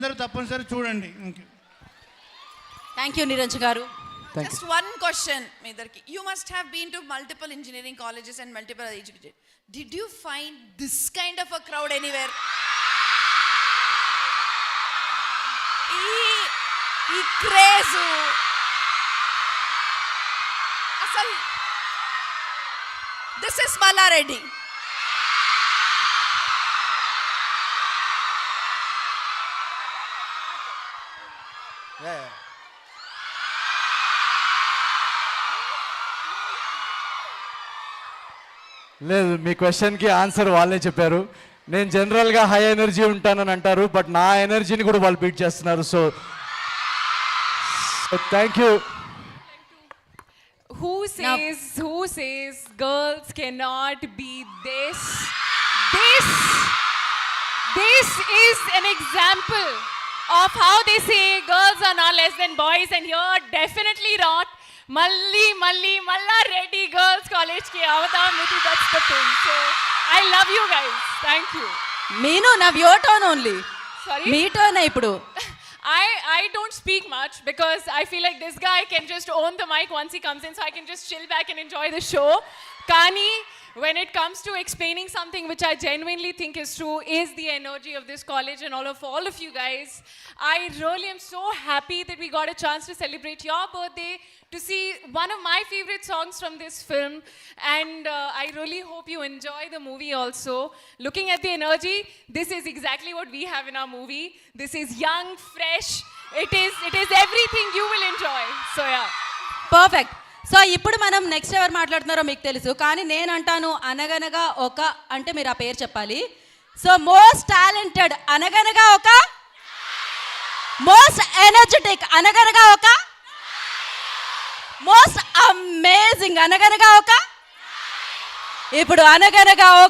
అందరూ తప్పనిసరి చూడండి. థ్యాంక్ యూ నిరంజన్ గారు. Just one question, Medarki. You must have been to multiple engineering colleges and multiple education. Did you find this kind of a crowd anywhere? ఈ craze అసలు this is Mallareddy. లేదు, మీ క్వశ్చన్కి answer వాళ్ళే చెప్పారు. నేను జనరల్గా హై ఎనర్జీ ఉంటానని అంటారు, బట్ నా ఎనర్జీని కూడా వాళ్ళు బీట్ చేస్తున్నారు. So thank you. Who says girls cannot be this? This is an example of how they say girls are not less than boys, and you're definitely not. Malla Reddy Girls College ki avatam niti, that's the thing. So I love you guys. Thank you. Meenu, now your turn only. Sorry? Me turn ఇప్పుడు. I don't speak much because I feel like this guy can just own the mic once he comes in, so I can just chill back and enjoy the show. Kani, when it comes to explaining something which I genuinely think is true, is the energy of this college and all of you guys. I really am so happy that we got a chance to celebrate your birthday, to see one of my favorite songs from this film, and I really hope you enjoy the movie also. Looking at the energy, this is exactly what we have in our movie. This is young, fresh. It is everything you will enjoy. So yeah. Perfect. So ఇప్పుడు మనం next ఎవరు మాట్లాడుతున్నారో మీకు తెలుసు, కానీ నేను అంటాను అనగనగా ఒక అంటే మీరు ఆ పేరు చెప్పాలి. సో మోస్ట్ టాలెంటెడ్ అనగనగా ఒక, మోస్ట్ ఎనర్జెటిక్ అనగనగా ఒక, మోస్ట్ అమేజింగ్ అనగనగా ఒక, ఇప్పుడు అనగనగా ఒక